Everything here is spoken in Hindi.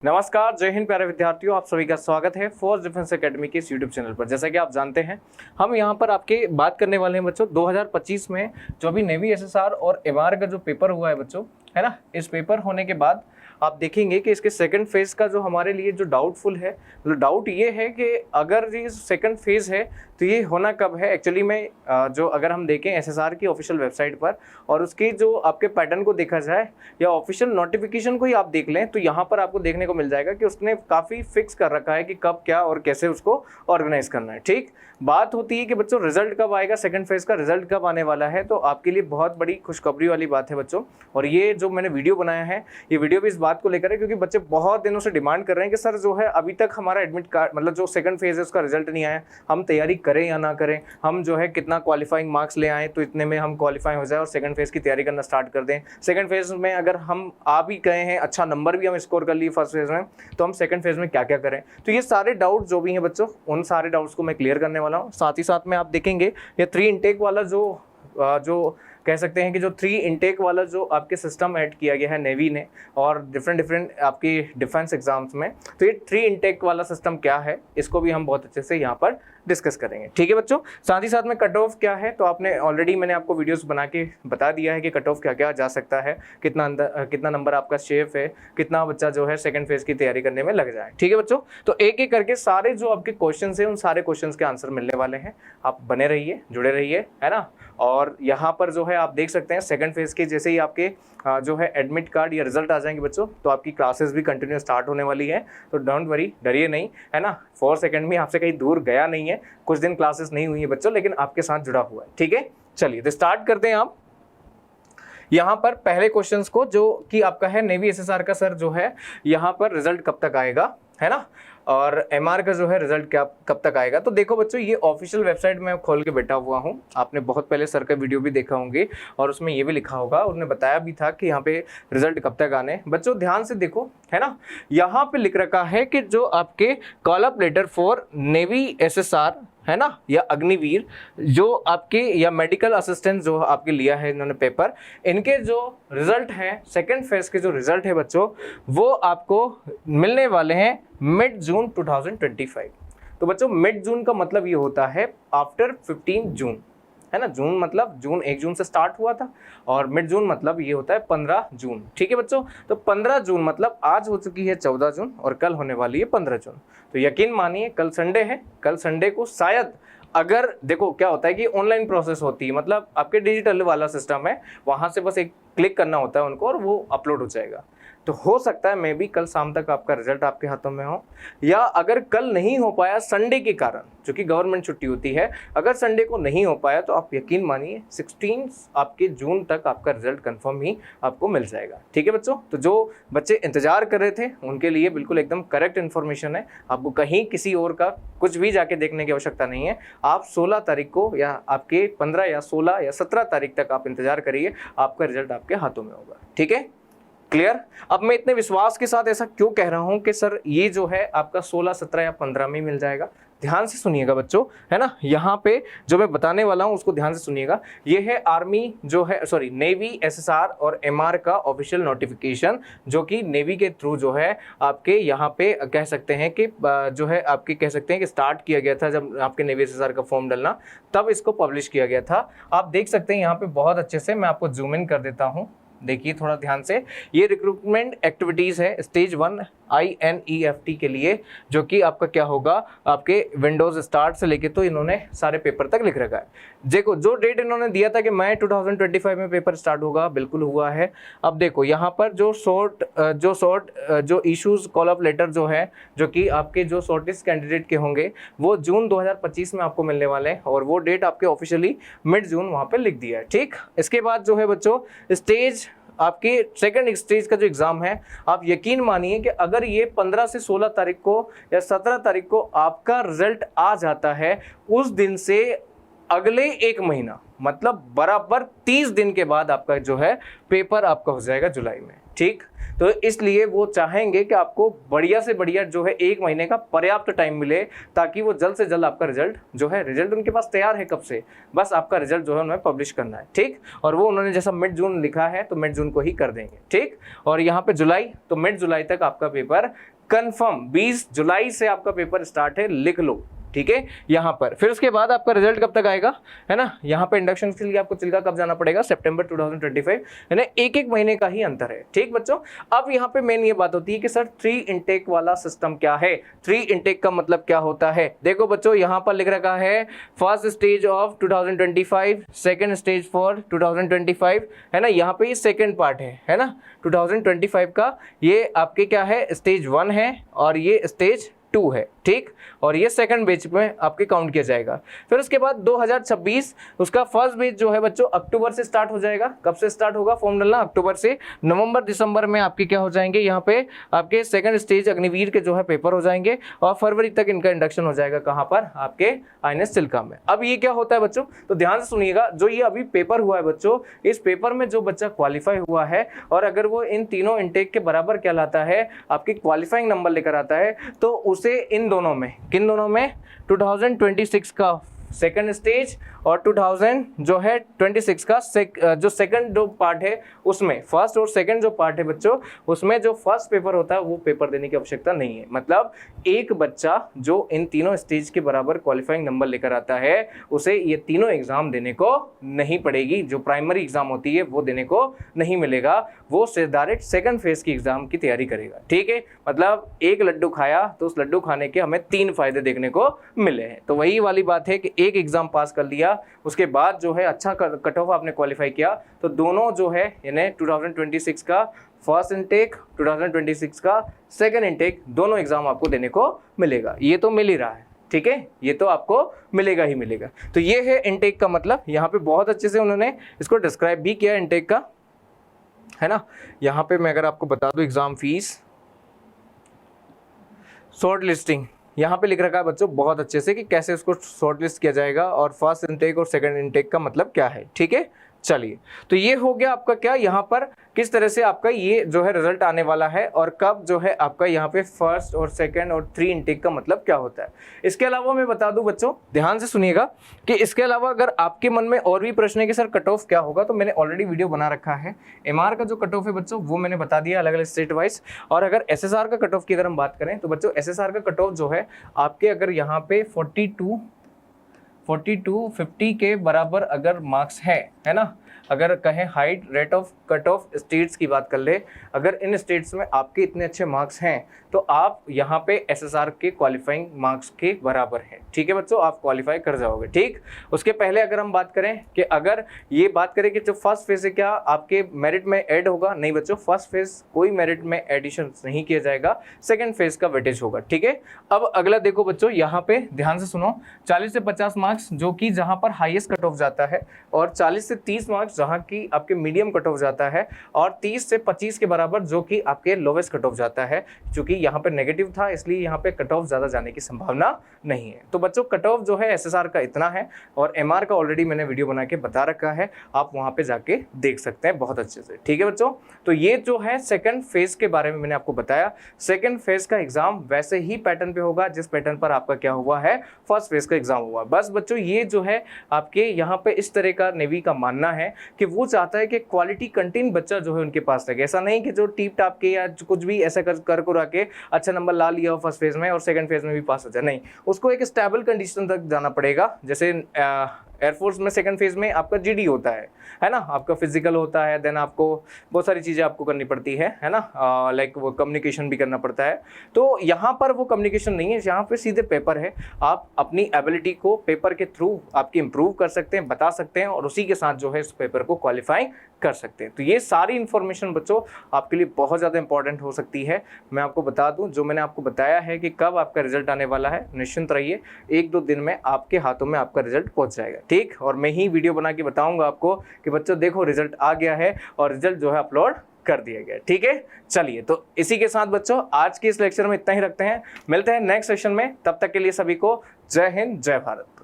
नमस्कार, जय हिंद प्यारे विद्यार्थियों, आप सभी का स्वागत है फोर्स डिफेंस एकेडमी के इस यूट्यूब चैनल पर। जैसा कि आप जानते हैं, हम यहाँ पर आपके बात करने वाले हैं बच्चों 2025 में जो अभी नेवी एसएसआर और एमआर का जो पेपर हुआ है बच्चों, है ना। इस पेपर होने के बाद आप देखेंगे कि इसके सेकंड फेज का जो हमारे लिए जो डाउटफुल है, मतलब डाउट ये है कि अगर ये सेकंड फेज है तो ये होना कब है। एक्चुअली में जो अगर हम देखें एसएसआर की ऑफिशियल वेबसाइट पर और उसकी जो आपके पैटर्न को देखा जाए या ऑफिशियल नोटिफिकेशन को ही आप देख लें तो यहाँ पर आपको देखने को मिल जाएगा कि उसने काफ़ी फिक्स कर रखा है कि कब क्या और कैसे उसको ऑर्गेनाइज करना है। ठीक, बात होती है कि बच्चों रिजल्ट कब आएगा, सेकंड फेज का रिजल्ट कब आने वाला है। तो आपके लिए बहुत बड़ी खुशखबरी वाली बात है बच्चों। और ये जो मैंने वीडियो बनाया है, ये वीडियो भी इस बात को लेकर है क्योंकि बच्चे बहुत दिनों से डिमांड कर रहे हैं कि सर जो है अभी तक हमारा एडमिट कार्ड मतलब जो सेकंड फेज है उसका रिजल्ट नहीं आया, हम तैयारी करें या ना करें, हम जो है कितना क्वालिफाइंग मार्क्स ले आए तो इतने में हम क्वालिफाई हो जाए और सेकंड फेज की तैयारी करना स्टार्ट कर दें। सेकंड फेज में अगर हम आ भी गए हैं, अच्छा नंबर भी हम स्कोर कर लिए फर्स्ट फेज में, तो हम सेकंड फेज में क्या क्या करें। तो ये सारे डाउट जो भी हैं बच्चों, उन सारे डाउट्स को मैं क्लियर करने वाला हूँ। साथ ही साथ में आप देखेंगे ये 3 इनटेक वाला जो कह सकते हैं कि जो 3 इनटेक वाला जो आपके सिस्टम ऐड किया गया है नेवी ने और डिफरेंट आपकी डिफेंस एग्जाम्स में, तो ये 3 इनटेक वाला सिस्टम क्या है इसको भी हम बहुत अच्छे से यहाँ पर डिस्कस करेंगे। ठीक है बच्चों, साथ ही साथ में कट ऑफ क्या है तो आपने ऑलरेडी मैंने आपको वीडियोस बना के बता दिया है कि कट ऑफ क्या क्या जा सकता है, कितना नंबर आपका शेफ है, कितना बच्चा जो है सेकंड फेज की तैयारी करने में लग जाए। ठीक है बच्चों, तो एक एक करके सारे जो आपके क्वेश्चन है उन सारे क्वेश्चन के आंसर मिलने वाले हैं। आप बने रहिए, जुड़े रहिए, है ना। और यहाँ पर जो है आप देख सकते हैं सेकंड फेज के जैसे ही आपके जो है एडमिट कार्ड या रिजल्ट आ जाएंगे बच्चों, तो आपकी क्लासेस भी कंटिन्यू स्टार्ट होने वाली है। तो डोंट वरी, डरिए नहीं, है ना। फोर्स एकेडमी आपसे कहीं दूर गया नहीं है, कुछ दिन क्लासेस नहीं हुई है बच्चों, लेकिन आपके साथ जुड़ा हुआ है। ठीक है, चलिए तो स्टार्ट करते हैं। आप यहाँ पर पहले क्वेश्चंस को जो कि आपका है नेवी एसएसआर का सर जो है यहाँ पर रिजल्ट कब तक आएगा, है ना, और एमआर का जो है रिजल्ट क्या कब तक आएगा। तो देखो बच्चों, ये ऑफिशियल वेबसाइट में खोल के बैठा हुआ हूँ। आपने बहुत पहले सर का वीडियो भी देखा होंगे और उसमें ये भी लिखा होगा, उन्होंने बताया भी था कि यहाँ पे रिजल्ट कब तक आने। बच्चों ध्यान से देखो, है ना, यहाँ पे लिख रखा है कि जो आपके call up later for navy SSR, है ना, या अग्निवीर जो आपके या मेडिकल असिस्टेंट जो आपके लिया है इन्होंने पेपर, इनके जो रिजल्ट हैं सेकंड फेज के जो रिजल्ट है बच्चों, वो आपको मिलने वाले हैं मिड जून 2025। तो बच्चों मिड जून का मतलब ये होता है आफ्टर 15 जून, है ना। जून मतलब जून 1 जून से स्टार्ट हुआ था और मिड जून मतलब ये होता है 15 जून। ठीक है बच्चों, तो 15 जून मतलब आज हो चुकी है 14 जून और कल होने वाली है 15 जून। तो यकीन मानिए कल संडे है, कल संडे को शायद, अगर देखो क्या होता है कि ऑनलाइन प्रोसेस होती है, मतलब आपके डिजिटल वाला सिस्टम है, वहां से बस एक क्लिक करना होता है उनको और वो अपलोड हो जाएगा। तो हो सकता है मे भी कल शाम तक आपका रिजल्ट आपके हाथों में हो, या अगर कल नहीं हो पाया संडे के कारण, जो कि गवर्नमेंट छुट्टी होती है, अगर संडे को नहीं हो पाया तो आप यकीन मानिए 16 आपके जून तक आपका रिजल्ट कंफर्म ही आपको मिल जाएगा। ठीक है बच्चों, तो जो बच्चे इंतजार कर रहे थे उनके लिए बिल्कुल एकदम करेक्ट इन्फॉर्मेशन है। आपको कहीं किसी और का कुछ भी जाके देखने की आवश्यकता नहीं है। आप 16 तारीख को या आपके 15 या 16 या 17 तारीख तक आप इंतजार करिए, आपका रिजल्ट आपके हाथों में होगा। ठीक है, क्लियर। अब मैं इतने विश्वास के साथ ऐसा क्यों कह रहा हूं कि सर ये जो है आपका 16, 17 या 15 में मिल जाएगा। ध्यान से सुनिएगा बच्चों, है ना, यहाँ पे जो मैं बताने वाला हूँ उसको ध्यान से सुनिएगा। ये है आर्मी जो है नेवी एसएसआर और एमआर का ऑफिशियल नोटिफिकेशन, जो कि नेवी के थ्रू जो है आपके यहाँ पे कह सकते हैं कि जो है आपके कह सकते हैं कि स्टार्ट किया गया था। जब आपके नेवी एसएसआर का फॉर्म डालना तब इसको पब्लिश किया गया था। आप देख सकते हैं यहाँ पे बहुत अच्छे से, मैं आपको जूम इन कर देता हूँ, देखिए थोड़ा ध्यान से। ये रिक्रूटमेंट एक्टिविटीज़ है स्टेज 1 INEFT के लिए, जो कि आपका क्या होगा आपके विंडोज स्टार्ट से लेके तो इन्होंने सारे पेपर तक लिख रखा है। देखो जो डेट इन्होंने दिया था कि मई 2025 में पेपर स्टार्ट होगा, बिल्कुल हुआ है। अब देखो यहाँ पर जो इश्यूज कॉल अप लेटर जो है, जो कि आपके जो शॉर्टेस्ट कैंडिडेट के होंगे वो जून 2025 में आपको मिलने वाले हैं और वो डेट आपके ऑफिशियली मिड जून वहाँ पे लिख दिया है। ठीक, इसके बाद जो है बच्चों स्टेज आपकी सेकंड स्टेज का जो एग्जाम है, आप यकीन मानिए कि अगर ये 15 से 16 तारीख को या 17 तारीख को आपका रिजल्ट आ जाता है, उस दिन से अगले 1 महीना मतलब बराबर 30 दिन के बाद आपका जो है पेपर आपका हो जाएगा जुलाई में। ठीक, तो इसलिए वो चाहेंगे कि आपको बढ़िया से बढ़िया जो है 1 महीने का पर्याप्त टाइम मिले, ताकि वो जल्द से जल्द आपका रिजल्ट जो है, रिजल्ट उनके पास तैयार है कब से, बस आपका रिजल्ट जो है उन्हें पब्लिश करना है, ठीक। और वो उन्होंने जैसा मिड जून लिखा है तो मिड जून को ही कर देंगे, ठीक। और यहाँ पे जुलाई, तो मिड जुलाई तक आपका पेपर कंफर्म, 20 जुलाई से आपका पेपर स्टार्ट है, लिख लो, ठीक है यहाँ पर। फिर उसके बाद आपका रिजल्ट कब तक आएगा, है ना। यहाँ पे इंडक्शन के लिए आपको चिल्का कब जाना पड़ेगा, सितंबर 2025, यानी 1-1 महीने का ही अंतर है, ठीक बच्चों। अब यहाँ पे मेन ये बात होती है कि सर 3 इनटेक वाला सिस्टम क्या है, 3 इनटेक का मतलब क्या होता है। देखो बच्चों, यहाँ पर लिख रखा है first stage of 2025, second stage for 2025, है ना। यहाँ पे ये सेकेंड पार्ट है ना, 2025 का। ये आपके क्या है, स्टेज 1 है और ये स्टेज 2 है, ठीक। और ये सेकंड बैच में आपके काउंट किया जाएगा। फिर उसके बाद 2026 उसका फर्स्ट बैच जो है बच्चों अक्टूबर से स्टार्ट हो जाएगा। कब से स्टार्ट होगा, फॉर्म डालना अक्टूबर से, नवंबर दिसंबर में आपके क्या हो जाएंगे, यहाँ पे आपके सेकंड स्टेज अग्निवीर के जो है पेपर हो जाएंगे और फरवरी तक इनका इंडक्शन हो जाएगा। कहाँ पर, आपके INS चिल्का में। अब ये क्या होता है बच्चों, तो ध्यान से सुनिएगा, जो ये अभी पेपर हुआ है बच्चों, इस पेपर में जो बच्चा क्वालिफाई हुआ है और अगर वो इन तीनों इनटेक के बराबर कहलाता है, आपकी क्वालिफाइंग नंबर लेकर आता है, तो उसे इन दोनों में, किन दोनों में, 2026 का सेकंड स्टेज और 2000 जो है 26 का जो सेकंड जो पार्ट है उसमें, फर्स्ट और सेकंड जो पार्ट है बच्चों, उसमें जो फर्स्ट पेपर होता है वो पेपर देने की आवश्यकता नहीं है। मतलब एक बच्चा जो इन तीनों स्टेज के बराबर क्वालिफाइंग नंबर लेकर आता है, उसे ये तीनों एग्जाम देने को नहीं पड़ेगी। जो प्राइमरी एग्जाम होती है वो देने को नहीं मिलेगा, वो डायरेक्ट सेकंड फेज की एग्जाम की तैयारी करेगा, ठीक है। मतलब एक लड्डू खाया तो उस लड्डू खाने के हमें 3 फायदे देखने को मिले हैं। तो वही वाली बात है कि एक एग्जाम पास कर लिया, उसके बाद जो है अच्छा कट ऑफ आपने क्वालिफाई किया, तो दोनों जो है यानी 2026 का फर्स्ट इनटेक, 2026 का सेकंड इनटेक, दोनों एग्जाम आपको देने को मिलेगा। ये तो मिल ही रहा है, ठीक है, ये तो आपको मिलेगा ही मिलेगा। तो ये है इनटेक का मतलब। यहाँ पे बहुत अच्छे से उन्होंने इसको डिस्क्राइब भी किया इनटेक का, है ना। यहाँ पे मैं अगर आपको बता दूं एग्जाम फीस, शॉर्ट लिस्टिंग यहाँ पे लिख रखा है बच्चों बहुत अच्छे से कि कैसे उसको शॉर्ट लिस्ट किया जाएगा और फर्स्ट इनटेक और सेकंड इनटेक का मतलब क्या है, ठीक है। चलिए, तो ये हो गया आपका क्या, यहाँ पर किस तरह से आपका ये जो है रिजल्ट आने वाला है और कब जो है आपका यहाँ पे फर्स्ट और सेकंड और 3 इनटेक का मतलब क्या होता है। इसके अलावा मैं बता दूं बच्चों, ध्यान से सुनिएगा कि इसके अलावा अगर आपके मन में और भी प्रश्न है कि सर कट ऑफ क्या होगा, तो मैंने ऑलरेडी वीडियो बना रखा है। MR का जो कट ऑफ है बच्चों वो मैंने बता दिया अलग अलग स्टेट वाइज। और अगर SSR का कट ऑफ की अगर हम बात करें तो बच्चों SSR का कट ऑफ जो है आपके अगर यहाँ पे 42-50 के बराबर अगर मार्क्स है ना, अगर कहें height rate of cut off states की बात कर ले, अगर इन स्टेट्स में आपके इतने अच्छे मार्क्स हैं तो आप यहाँ पे SSR के क्वालिफाइंग मार्क्स के बराबर हैं, ठीक है बच्चों, आप क्वालिफाई कर जाओगे, ठीक। उसके पहले अगर हम बात करें कि अगर ये बात करें कि जो फर्स्ट फेज है क्या आपके मेरिट में ऐड होगा, नहीं बच्चों, फर्स्ट फेज कोई मेरिट में एडिशन नहीं किया जाएगा, सेकेंड फेज का वेटेज होगा, ठीक है। अब अगला देखो बच्चों, यहाँ पे ध्यान से सुनो, 40 से 50 मार्क्स जो कि जहाँ पर हाईएस्ट कट ऑफ जाता है और 40 से 30 मार्क्स जहाँ की आपके मीडियम कट ऑफ जाता है और 30 से 25 के बराबर जो कि आपके लोवेस्ट कट ऑफ जाता है। चूंकि यहाँ पे नेगेटिव था इसलिए यहाँ पे कट ऑफ ज्यादा जाने की संभावना नहीं है। तो बच्चों कट ऑफ जो है SSR का इतना है और MR का ऑलरेडी मैंने वीडियो बना के बता रखा है, आप वहां पे जाके देख सकते हैं बहुत अच्छे से, ठीक है बच्चों। तो ये जो है सेकंड फेज के बारे में मैंने आपको बताया। सेकंड फेज का एग्जाम वैसे ही पैटर्न पे होगा जिस पैटर्न पर आपका क्या हुआ है, फर्स्ट फेज का एग्जाम हुआ। बस बच्चों ये जो है आपके यहाँ पे इस तरह का नेवी का मानना है कि वो चाहता है कि क्वालिटी कंटेंट बच्चा जो है उनके पास लगे। ऐसा नहीं कि जो टीप टाप के या कुछ भी ऐसा कर कुरा के अच्छा नंबर ला लिया हो फर्स्ट फेज में और सेकंड फेज में भी पास हो जाए, नहीं, उसको एक स्टेबल कंडीशन तक जाना पड़ेगा। जैसे एयरफोर्स में सेकंड फेज में आपका GD होता है ना, आपका फिजिकल होता है, देन आपको बहुत सारी चीज़ें आपको करनी पड़ती है ना, लाइक वो कम्युनिकेशन भी करना पड़ता है। तो यहाँ पर वो कम्युनिकेशन नहीं है, यहाँ पे सीधे पेपर है, आप अपनी एबिलिटी को पेपर के थ्रू आपकी इम्प्रूव कर सकते हैं, बता सकते हैं और उसी के साथ जो है इस पेपर को क्वालिफाई कर सकते हैं। तो ये सारी इन्फॉर्मेशन बच्चों आपके लिए बहुत ज़्यादा इंपॉर्टेंट हो सकती है। मैं आपको बता दूं, जो मैंने आपको बताया है कि कब आपका रिजल्ट आने वाला है, निश्चिंत रहिए, 1-2 दिन में आपके हाथों में आपका रिजल्ट पहुंच जाएगा, ठीक। और मैं ही वीडियो बना के बताऊंगा आपको कि बच्चों देखो रिजल्ट आ गया है और रिजल्ट जो है अपलोड कर दिया गया, ठीक है। चलिए, तो इसी के साथ बच्चों आज के इस लेक्चर में इतना ही रखते हैं, मिलते हैं नेक्स्ट सेशन में, तब तक के लिए सभी को जय हिंद, जय भारत।